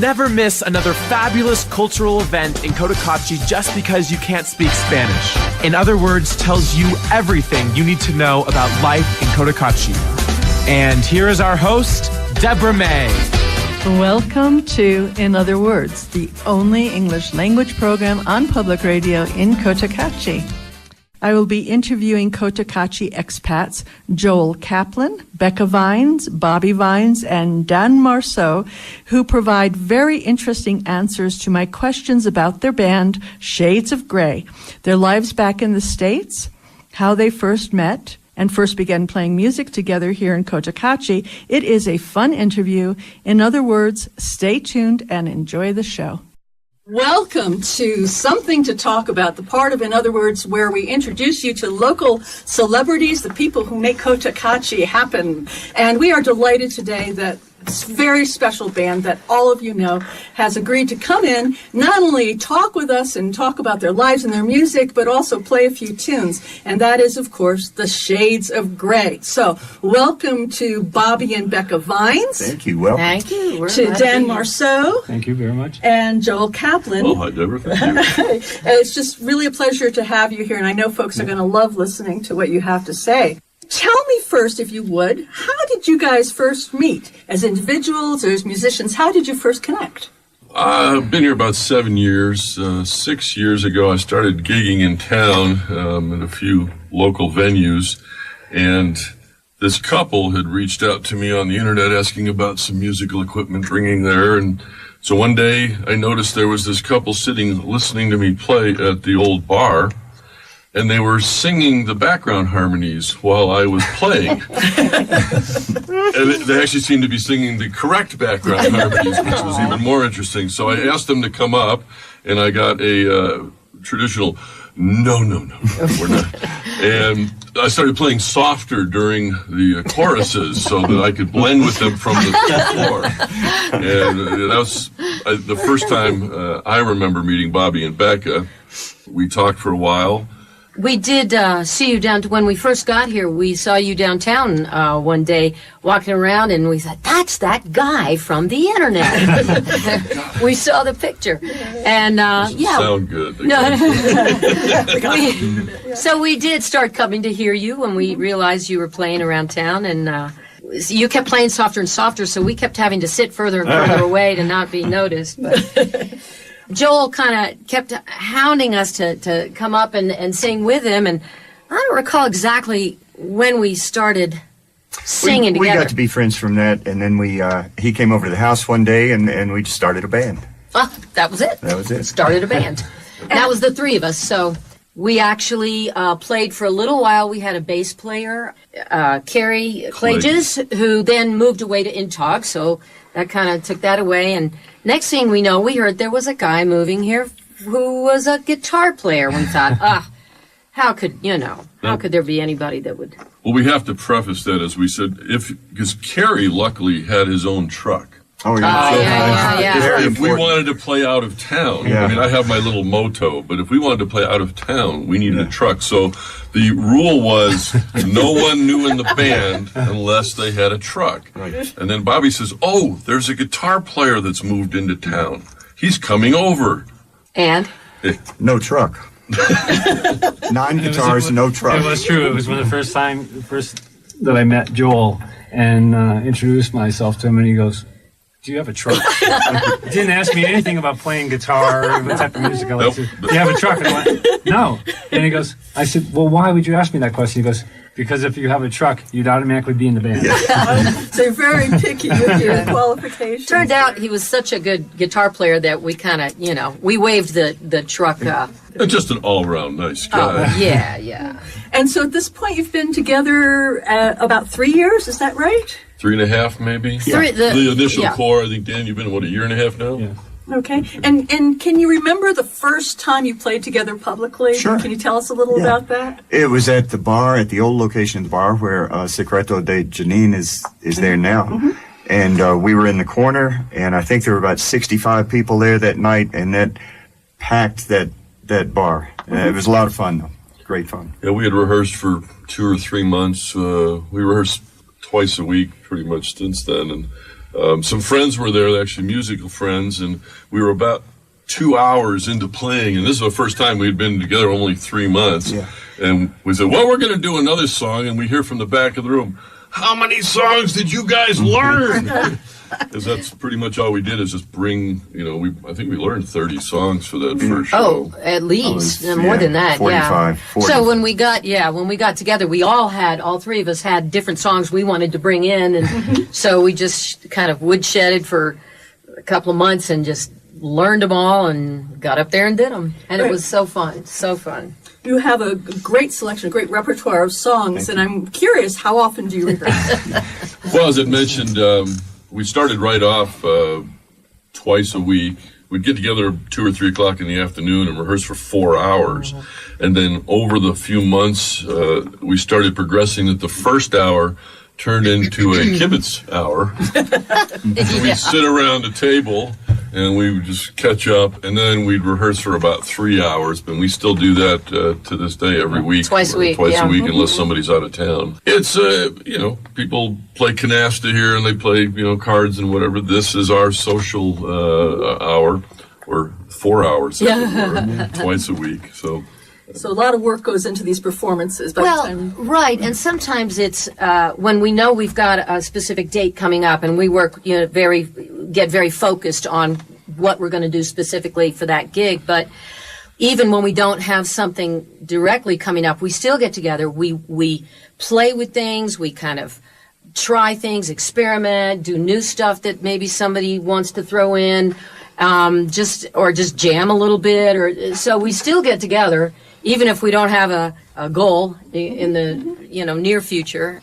never miss another fabulous cultural event in Cotacachi just because you can't speak Spanish. In other words, tells you everything you need to know about life in Cotacachi. And here is our host, Deborah May. Welcome to In Other Words, the only English language program on public radio in Cotacachi. I will be interviewing Cotacachi expats Joel Kaplan, Becca Vines, Bobby Vines, and Dan Marceau, who provide very interesting answers to my questions about their band, Shades of Grey, their lives back in the States, how they first met, and first began playing music together here in Cotacachi. It is a fun interview. In other words, stay tuned and enjoy the show. Welcome to Something to Talk About, the part of In Other Words where we introduce you to local celebrities, the people who make Cotacachi happen. And we are delighted today that this very special band that all of you know has agreed to come in, not only talk with us and talk about their lives and their music, but also play a few tunes. And that is, of course, the Shades of Grey. So welcome to Bobby and Becca Vines. Thank you. Welcome. Thank you. We're to Dan Marceau. Thank you very much. And Joel Kaplan. Oh, hi, Deborah. Thank you. It's just really a pleasure to have you here, and I know folks are going to love listening to what you have to say. Tell me first, if you would, how did you guys first meet? As individuals or as musicians, how did you first connect? I've been here about 7 years. 6 years ago, I started gigging in town at a few local venues, and this couple had reached out to me on the internet asking about some musical equipment bringing there, and so one day I noticed there was this couple sitting listening to me play at the old bar, and they were singing the background harmonies while I was playing. And they actually seemed to be singing the correct background harmonies, which was even more interesting. So I asked them to come up, and I got a traditional, no, we're not. And I started playing softer during the choruses so that I could blend with them from the floor. And that was the first time I remember meeting Bobby and Becca. We talked for a while. We did see you when we first got here. We saw you downtown one day walking around, and we thought, that's that guy from the internet. We saw the picture. And, yeah. Sound good. So we did start coming to hear you when we realized you were playing around town, and you kept playing softer and softer, so we kept having to sit further and further away to not be noticed. But Joel kind of kept hounding us to come up and sing with him, and I don't recall exactly when we started singing together. We got to be friends from that, and then he came over to the house one day, and we just started a band. That was it. That was it. Started a band. That was the three of us, so we actually played for a little while. We had a bass player, Carrie Clages, who then moved away to Intog, so that kind of took that away, and next thing we know, we heard there was a guy moving here who was a guitar player. We thought, how could there be anybody that would... Well, we have to preface that, as we said, because Kerry luckily had his own truck. Oh, yeah. Yeah. If we wanted to play out of town, I mean, I have my little moto, but if we wanted to play out of town, we needed a truck. So the rule was no one knew in the band unless they had a truck. Right. And then Bobby says, oh, there's a guitar player that's moved into town. He's coming over. And? No truck. 9 guitars, no truck. It was true. It was one of the first that I met Joel and introduced myself to him, and he goes, do you have a truck? He didn't ask me anything about playing guitar or what type of music I like to. Do you have a truck? And I went, no. And he goes, I said, well, why would you ask me that question? He goes, because if you have a truck, you'd automatically be in the band. So you're very picky with your qualifications. Turned out he was such a good guitar player that we kind of, we waved the truck. Just an all-around nice guy. Yeah. And so at this point, you've been together about 3 years, is that right? 3.5, maybe? Yeah. The initial core, I think, Dan, you've been, a year and a half now? Yeah. Okay. And can you remember the first time you played together publicly? Sure. Can you tell us a little about that? It was at the bar, at the old location of the bar where Secreto de Janine is there now. Mm-hmm. And we were in the corner, and I think there were about 65 people there that night, and that packed that bar. It was a lot of fun, though. Great fun. Yeah, we had rehearsed for 2 or 3 months. We rehearsed twice a week pretty much since then, and Some friends were there, actually musical friends, and we were about 2 hours into playing, and this is the first time we'd been together only 3 months. Yeah. And we said, well, we're going to do another song, and we hear from the back of the room, how many songs did you guys learn? Because that's pretty much all we did is just bring, I think we learned 30 songs for that first show. Oh, at least. More than that, 45, 40. So when we got together, all three of us had different songs we wanted to bring in, and so we just kind of woodshedded for a couple of months and just learned them all and got up there and did them. And it was so fun, so fun. You have a great selection, a great repertoire of songs, and I'm curious, how often do you rehearse? Well, as I mentioned, we started right off twice a week. We'd get together 2 or 3 o'clock in the afternoon and rehearse for 4 hours. And then over the few months, we started progressing that the first hour turned into a kibitz hour. We'd sit around a table and we would just catch up, and then we'd rehearse for about 3 hours. But we still do that to this day every week. Twice a week, unless somebody's out of town. It's, people play canasta here and they play, cards and whatever. This is our social hour, or 4 hours, twice a week. So a lot of work goes into these performances. Right, and sometimes it's when we know we've got a specific date coming up, and we work, get very focused on what we're going to do specifically for that gig. But even when we don't have something directly coming up, we still get together. We play with things. We kind of try things, experiment, do new stuff that maybe somebody wants to throw in, just jam a little bit. So we still get together, even if we don't have a goal in the near future.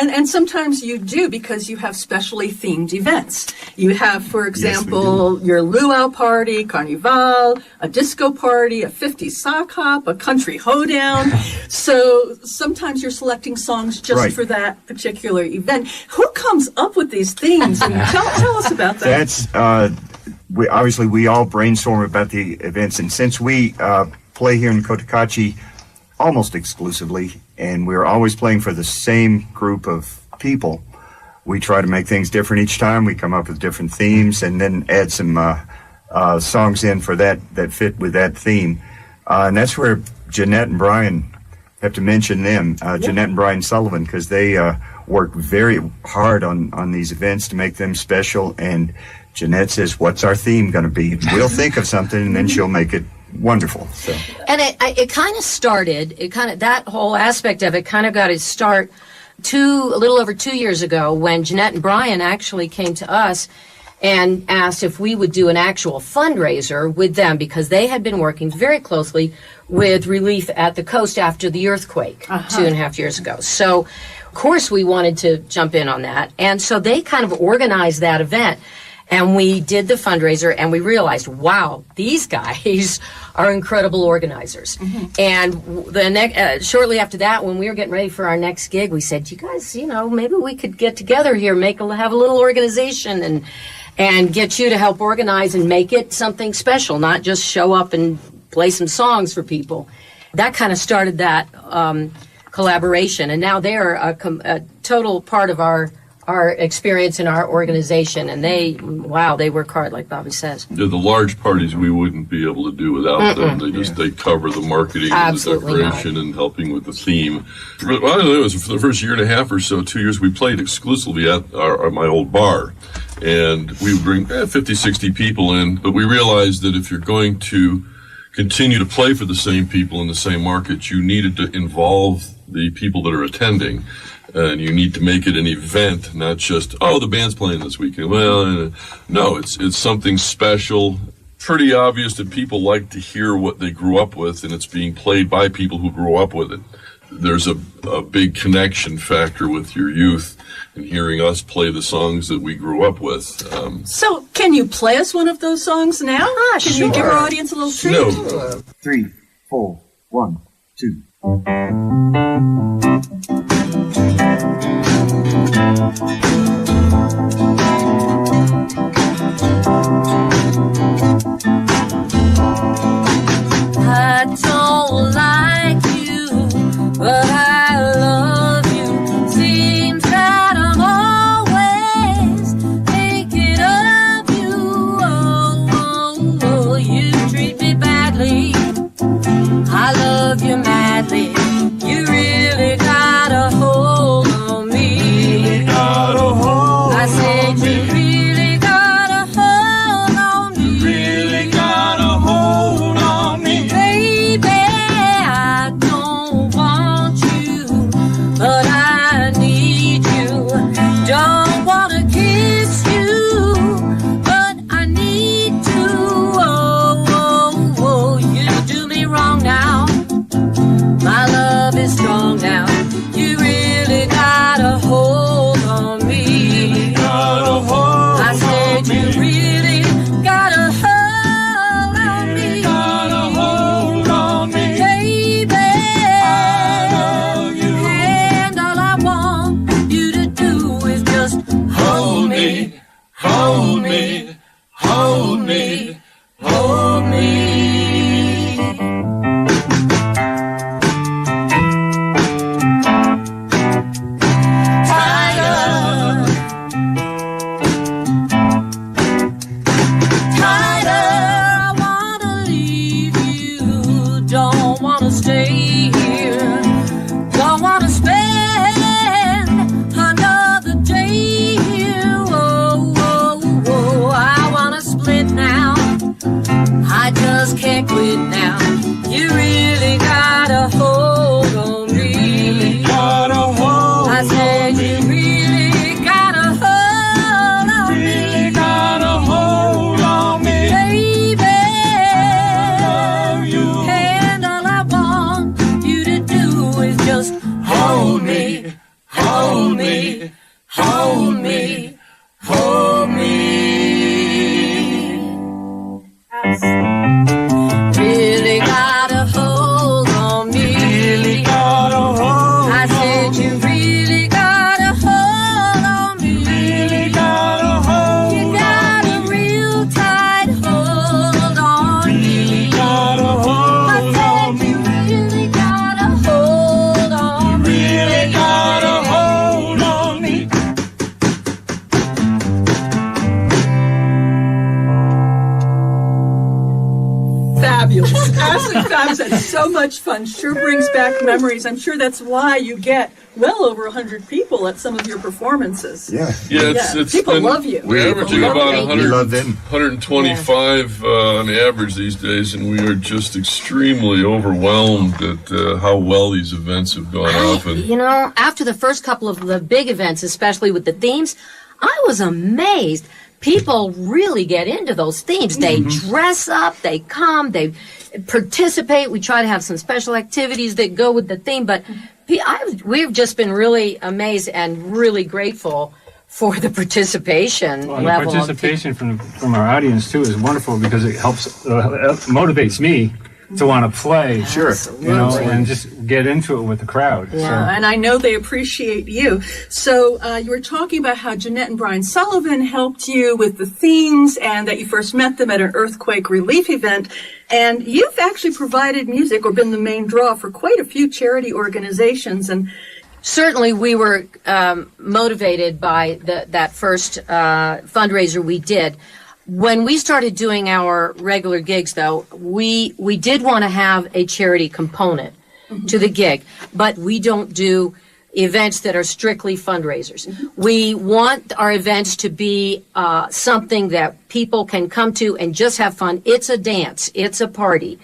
And sometimes you do, because you have specially themed events. You have, for example, your luau party, carnival, a disco party, a 50s sock hop, a country hoedown. So sometimes you're selecting songs just for that particular event. Who comes up with these themes? And tell us about that. That's we all brainstorm about the events, and since we play here in Cotacachi almost exclusively, and we're always playing for the same group of people, we try to make things different each time. We come up with different themes and then add some songs in for that fit with that theme. And that's where Jeanette and Brian, have to mention them, Jeanette and Brian Sullivan, because they work very hard on these events to make them special. And Jeanette says, what's our theme going to be? We'll think of something, and then she'll make it wonderful. So. And it kind of started, that whole aspect of it kind of got its start a little over 2 years ago, when Jeanette and Brian actually came to us and asked if we would do an actual fundraiser with them, because they had been working very closely with relief at the coast after the earthquake 2.5 years ago. So, of course, we wanted to jump in on that. And so they kind of organized that event. And we did the fundraiser, and we realized, wow, these guys are incredible organizers. And the shortly after that, when we were getting ready for our next gig, we said, you guys, maybe we could get together here, have a little organization, and get you to help organize and make it something special, not just show up and play some songs for people. That kind of started that collaboration, and now they're a total part of our experience in our organization, and they work hard, like Bobby says. Yeah, the large parties we wouldn't be able to do without them. They cover the marketing and the decoration and helping with the theme. It was for the first year and a half or so, 2 years, we played exclusively at my old bar, and we would bring 50, 60 people in, but we realized that if you're going to continue to play for the same people in the same market, you needed to involve the people that are attending. And you need to make it an event, not just, the band's playing this weekend. Well, no, it's something special. Pretty obvious that people like to hear what they grew up with, and it's being played by people who grew up with it. There's a big connection factor with your youth and hearing us play the songs that we grew up with. So, can you play us one of those songs now? Can you give our audience a little treat? No. 3, 4, 1, 2. I don't like you, but I love you. Seems that I'm always hold me. Stay here, don't want to spend another day here. Whoa, whoa, whoa, I want to split now. I just can't quit now. You really got a hold on me. I said you really got a hold on me. Baby, and all I want you to do is just hold me, hold me, hold me, hold me. Really got a hold on me. I said you really got a hold on me. You got a real tight hold on me. I said you really got a hold on me. Fabulous. Absolutely fabulous. That's so much fun. Sure brings back memories. I'm sure that's why you get well over 100 people at some of your performances. Yeah. Yeah, Yeah. it's People been, love you. We're averaging People about love you. 100, We love them. 125 on average these days, and we are just extremely overwhelmed at how well these events have gone off. And You know, after the first couple of the big events, especially with the themes, I was amazed. People really get into those themes. They dress up, they come, they participate. We try to have some special activities that go with the theme, but we've just been really amazed and really grateful for the participation Well, level. the participation from our audience too is wonderful because it helps motivates me to want to play. Sure. You know, and just get into it with the crowd. Yeah, and I know they appreciate you. So you were talking about how Jeanette and Brian Sullivan helped you with the themes and that you first met them at an earthquake relief event. And you've actually provided music or been the main draw for quite a few charity organizations. And Certainly, we were motivated by that first fundraiser we did. When we started doing our regular gigs, though, we did want to have a charity component to the gig, but we don't do events that are strictly fundraisers. We want our events to be something that people can come to and just have fun. It's a dance. It's a party.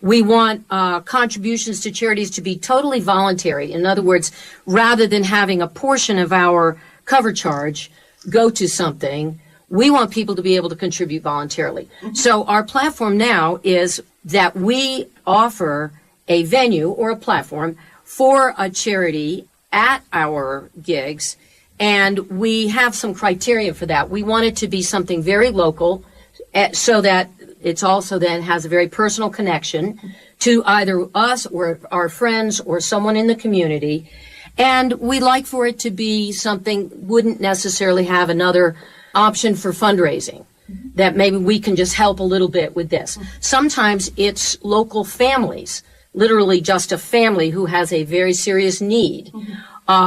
We want contributions to charities to be totally voluntary. In other words, rather than having a portion of our cover charge go to something, we want people to be able to contribute voluntarily. So our platform now is that we offer a venue or a platform for a charity at our gigs, and we have some criteria for that. We want it to be something very local so that it's also then has a very personal connection to either us or our friends or someone in the community. And we like for it to be something wouldn't necessarily have another option for fundraising, that maybe we can just help a little bit with this. Sometimes it's local families, literally just a family who has a very serious need.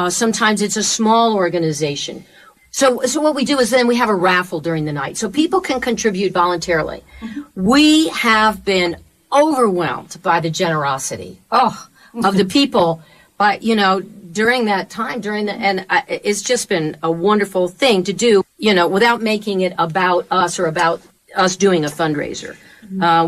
Sometimes it's a small organization. So what we do is then we have a raffle during the night so people can contribute voluntarily. We have been overwhelmed by the generosity of the people, but during that time, it's just been a wonderful thing to do, without making it about us or about us doing a fundraiser.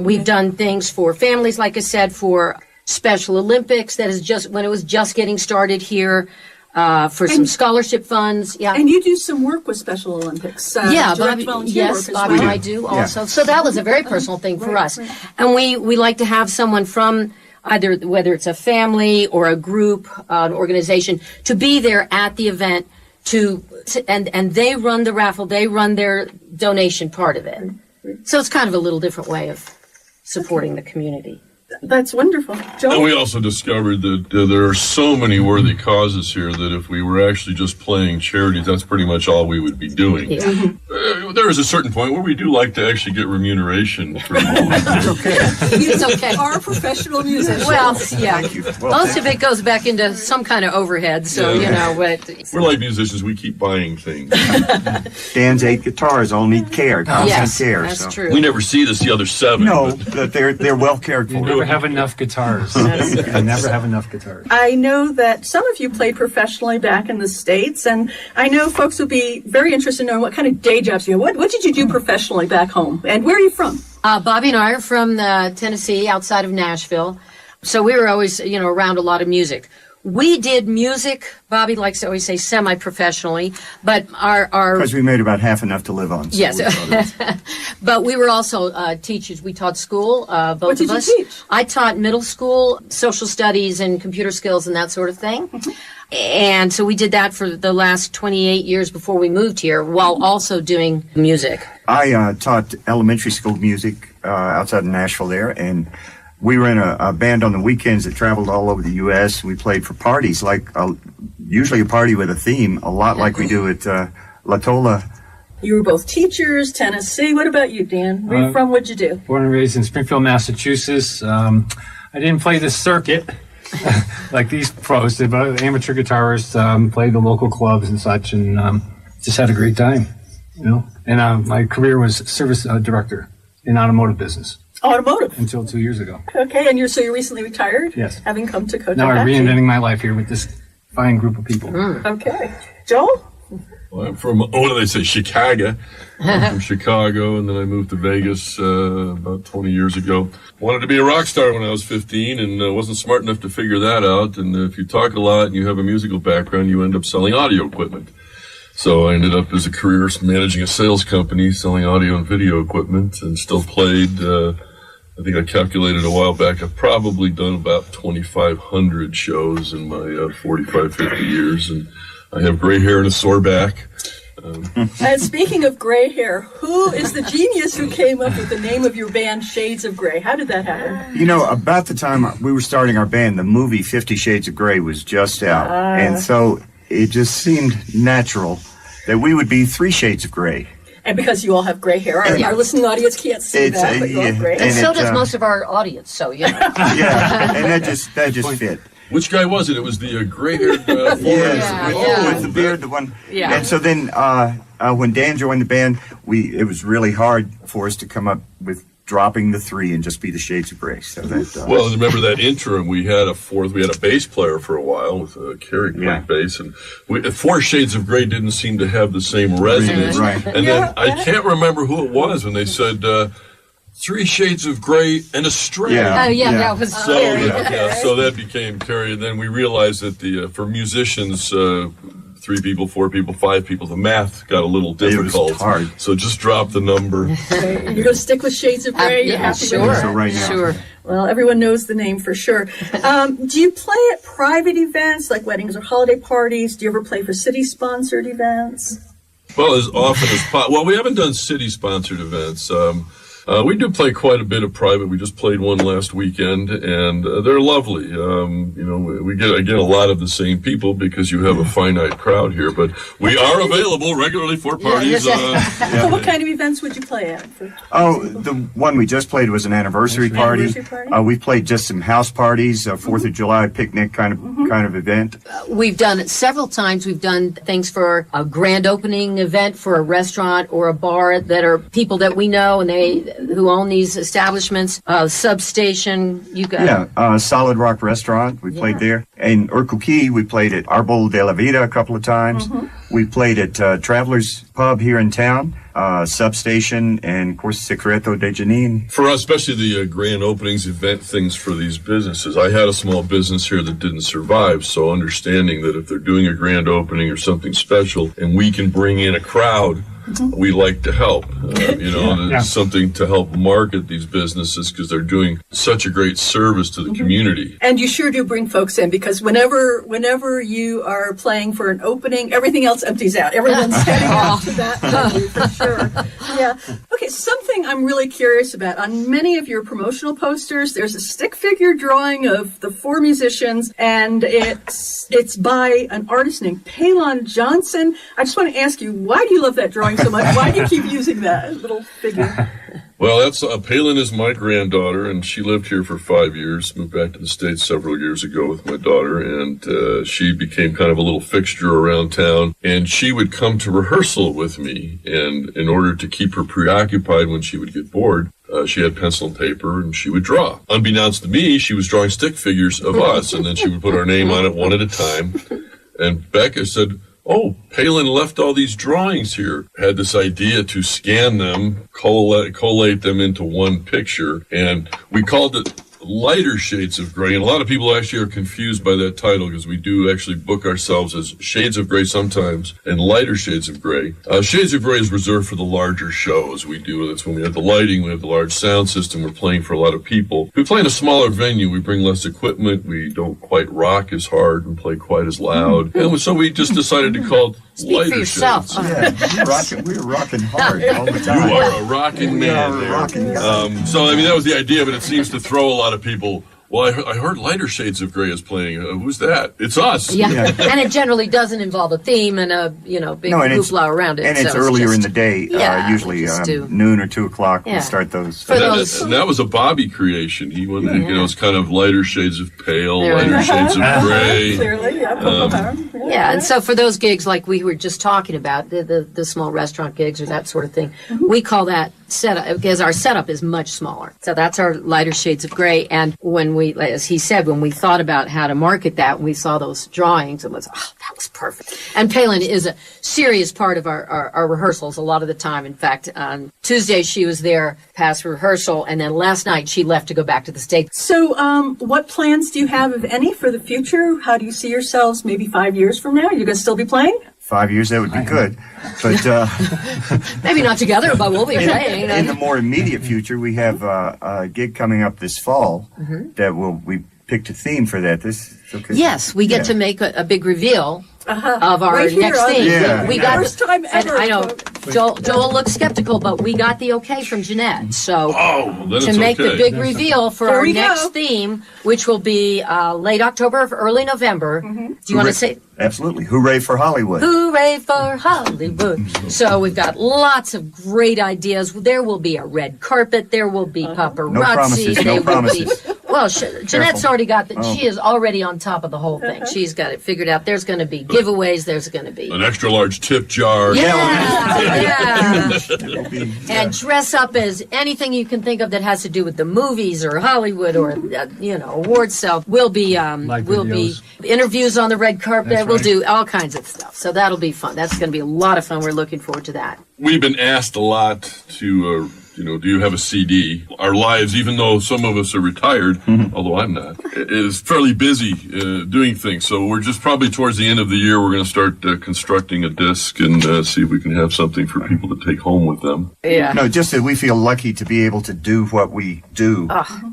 We've done things for families, like I said, for Special Olympics, that is just when it was just getting started here, for some scholarship funds. Yeah. And you do some work with Special Olympics. Yeah, direct Bobby, volunteer yes, work as Bobby well. and I do also. So that was a very personal thing for us. And we like to have someone from either, whether it's a family or a group, an organization, to be there at the event and they run the raffle, they run their donation part of it. So it's kind of a little different way of supporting the community. That's wonderful. Joel? And we also discovered that there are so many worthy causes here that if we were actually just playing charities, that's pretty much all we would be doing. There is a certain point where we do like to actually get remuneration for It's okay. Are professional musicians. Well, yeah. Well, Most of it goes back into some kind of overhead, so, but... We're like musicians, we keep buying things. Dan's 8 guitars all need care, constant Yes, care. that's so. true. We never see this the other 7. No, but- but they're well cared You for. never have enough guitars. You never have enough guitars. I know that some of you played professionally back in the States, and I know folks would be very interested in knowing what kind of day jobs you have. What did you do professionally back home, and where are you from? Bobby and I are from Tennessee, outside of Nashville, so we were always, around a lot of music. We did music, Bobby likes to always say semi-professionally, but our Because we made about half enough to live on. So yes, we thought but we were also teachers. We taught school, both What did of you us. teach? I taught middle school, social studies and computer skills and that sort of thing. And so we did that for the last 28 years before we moved here, while also doing music. I taught elementary school music outside of Nashville there, and we were in a band on the weekends that traveled all over the U.S. We played for parties, like usually a party with a theme, a lot like we do at La Tola. You were both teachers, Tennessee. What about you, Dan? Where are you from? What'd you do? Born and raised in Springfield, Massachusetts. I didn't play the circuit like these pros did, but amateur guitarists, played the local clubs and such, and just had a great time, And my career was service director in automotive business Automotive. until 2 years ago. Okay, and you're recently retired? Yes. Having come to Cotacachi. Now I'm reinventing my life here with this fine group of people. Okay. Joel? Well, I'm from, what do they say, Chicago. I'm from Chicago, and then I moved to Vegas about 20 years ago. Wanted to be a rock star when I was 15, and wasn't smart enough to figure that out. And if you talk a lot and you have a musical background, you end up selling audio equipment. So I ended up as a career managing a sales company, selling audio and video equipment, and still played. I think I calculated a while back, I've probably done about 2,500 shows in my 45, 50 years, and I have gray hair and a sore back. And speaking of gray hair, who is the genius who came up with the name of your band, Shades of Grey? How did that happen? About the time we were starting our band, the movie 50 Shades of Grey was just out. And so it just seemed natural that we would be 3 Shades of Grey. And because you all have gray hair, our listening audience can't see that, but you all have gray hair. And so does it, most of our audience, so, Yeah, and that just fit. Which guy was it? It was the gray-haired foreigner. With the beard, the one. Yeah. And so then when Dan joined the band, it was really hard for us to come up with dropping the 3 and just be the Shades of Grey. So that. Well, remember that interim? We had a bass player for a while with Kerry playing bass, and 4 Shades of Grey didn't seem to have the same resonance. Right. And then I can't remember who it was when they said 3 Shades of Grey and a string. Yeah. that was So so that became Kerry, and then we realized that for musicians, 3 people, 4 people, 5 people, the math got a little difficult. It was hard. So just drop the number. You're going to stick with Shades of Grey? You're happy sure. with it? So right now. Sure. Well, everyone knows the name for sure. Do you play at private events like weddings or holiday parties? Do you ever play for city-sponsored events? Well, as often as possible. Well, we haven't done city-sponsored events. We do play quite a bit of private. We just played one last weekend, and they're lovely. We get, again, a lot of the same people because you have a finite crowd here, but we are available regularly for parties. So what kind of events would you play at? The one we just played was an anniversary party. We played just some house parties, 4th of July picnic kind of event. We've done it several times. We've done things for a grand opening event for a restaurant or a bar that are people that we know and who own these establishments. Substation, you got Solid Rock Restaurant. We played there. In Urquhart, we played at Arbol de la Vida a couple of times. We played at Travelers Pub here in town, Substation, and of course Secreto de Janine. For us, especially the grand openings, event things for these businesses. I had a small business here that didn't survive, so understanding that if they're doing a grand opening or something special and we can bring in a crowd, we like to help. It's something to help market these businesses because they're doing such a great service to the community. And you sure do bring folks in because whenever you are playing for an opening, everything else empties out. Everyone's heading out to that venue for sure. Yeah. Okay, something I'm really curious about. On many of your promotional posters, there's a stick figure drawing of the 4 musicians, and it's by an artist named Palin Johnson. I just want to ask you, why do you love that drawing so much? Why do you keep using that little figure? Well, that's Palin is my granddaughter, and she lived here for 5 years, moved back to the States several years ago with my daughter, and she became kind of a little fixture around town, and she would come to rehearsal with me, and in order to keep her preoccupied when she would get bored, she had pencil and paper, and she would draw. Unbeknownst to me, she was drawing stick figures of us, and then she would put our name on it one at a time, and Becca said, "Oh, Palin left all these drawings here." Had this idea to scan them, collate them into one picture, and we called it Lighter Shades of Gray. And a lot of people actually are confused by that title because we do actually book ourselves as Shades of Gray sometimes and Lighter Shades of Gray. Shades of Gray is reserved for the larger shows we do. That's when we have the lighting, we have the large sound system, we're playing for a lot of people. We play in a smaller venue, we bring less equipment, we don't quite rock as hard and play quite as loud. And so we just decided to call it Speak for yourself. Yeah, we're rocking hard all the time. You are a rocking man there. So, I mean, that was the idea, but it seems to throw a lot of people. Well, I heard Lighter Shades of Gray is playing. Who's that? It's us. Yeah. And it generally doesn't involve a theme and a big hoopla around it. And it's so earlier just, in the day, usually noon or 2 o'clock. We start those. And that was a Bobby creation. He went, it's kind of lighter shades of pale, lighter shades of gray. Clearly, yeah. And so for those gigs like we were just talking about, the small restaurant gigs or that sort of thing, we call that setup because our setup is much smaller. So that's our Lighter Shades of Gray. And when we, as he said, when we thought about how to market that, we saw those drawings, it was, that was perfect. And Palin is a serious part of our rehearsals a lot of the time. In fact, on Tuesday she was there past rehearsal, and then last night she left to go back to the States. So what plans do you have, if any, for the future? How do you see yourselves maybe 5 years from now? Are you going to still be playing? 5 years, that would be good. But maybe not together, but we'll be playing. In the more immediate future, we have a gig coming up this fall that we picked a theme for that. Yes, we get to make a big reveal of our right next theme. Yeah. We got first time ever. I know Joel looks skeptical, but we got the okay from Jeanette. So to make the big reveal for our next theme, which will be late October, early November. Do you want to say? Absolutely. Hooray for Hollywood. Hooray for Hollywood. So we've got lots of great ideas. There will be a red carpet. There will be paparazzi. No promises. No promises. Well, Jeanette's already got she is already on top of the whole thing. She's got it figured out. There's going to be giveaways. There's going to be an extra large tip jar. Yeah. And dress up as anything you can think of that has to do with the movies or Hollywood or awards sale. We'll be interviews on the red carpet. We'll do all kinds of stuff. So that'll be fun. That's going to be a lot of fun. We're looking forward to that. We've been asked a lot to, do you have a CD? Our lives, even though some of us are retired, although I'm not, is fairly busy doing things. So we're just probably towards the end of the year, we're going to start constructing a disc and see if we can have something for people to take home with them. Yeah. No, just that we feel lucky to be able to do what we do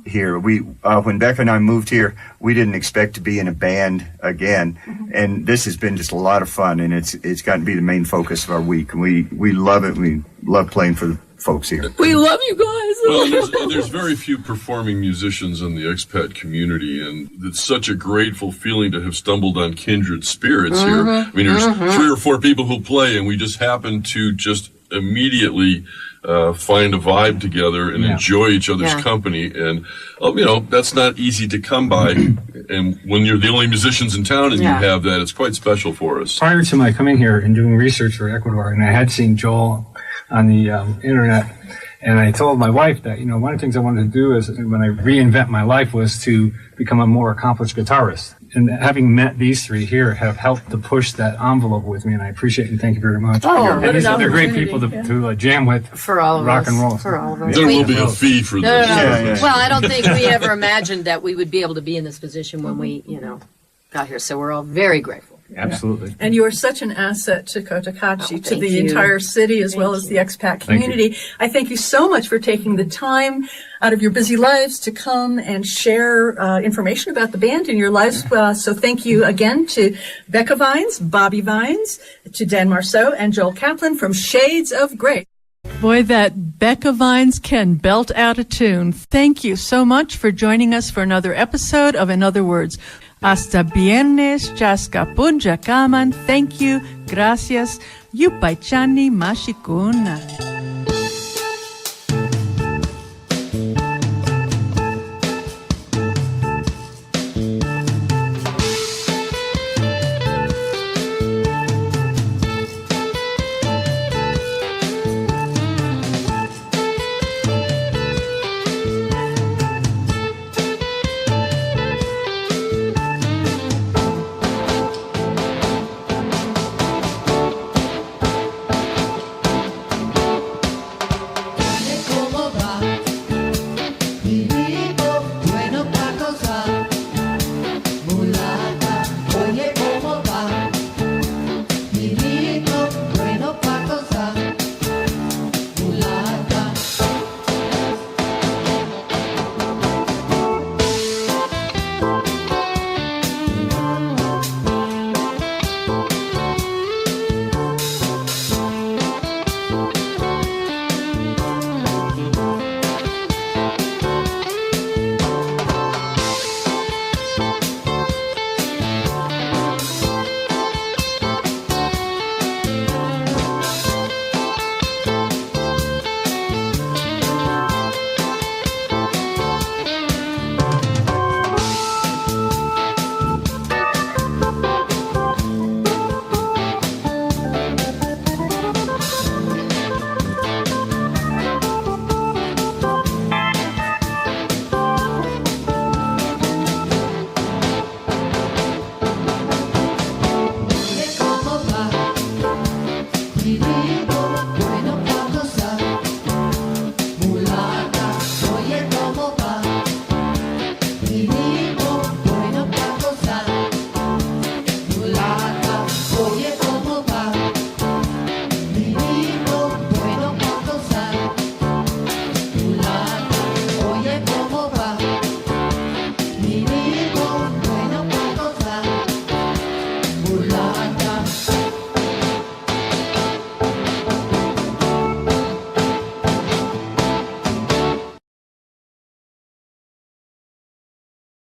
here. When Becca and I moved here, we didn't expect to be in a band again, and this has been just a lot of fun, and it's gotten to be the main focus of our week. And we love it. We love playing for the folks here. We love you guys. Well, there's very few performing musicians in the expat community, and it's such a grateful feeling to have stumbled on kindred spirits here. I mean, there's 3 or 4 people who play, and we just happen to just immediately find a vibe together and enjoy each other's company. And, that's not easy to come by. And when you're the only musicians in town and you have that, it's quite special for us. Prior to my coming here and doing research for Ecuador, and I had seen Joel on the internet, and I told my wife that, one of the things I wanted to do is when I reinvent my life was to become a more accomplished guitarist. And having met these 3 here have helped to push that envelop with me, and I appreciate and thank you very much. They're great people to jam with for all of rock us. and roll. For all of us. There will be a fee for this. No. Well, I don't think we ever imagined that we would be able to be in this position when we, got here. So we're all very grateful. Absolutely. And you are such an asset to Cotacachi, to the you. entire city, as well as the expat community. I thank you so much for taking the time out of your busy lives to come and share information about the band in your lives. So thank you again to Becca Vines, Bobby Vines, to Dan Marceau, and Joel Kaplan from Shades of Gray. Boy, that Becca Vines can belt out a tune. Thank you so much for joining us for another episode of In Other Words. Hasta viernes, chaskapunja kaman. Thank you, gracias, yupaychani mashikuna.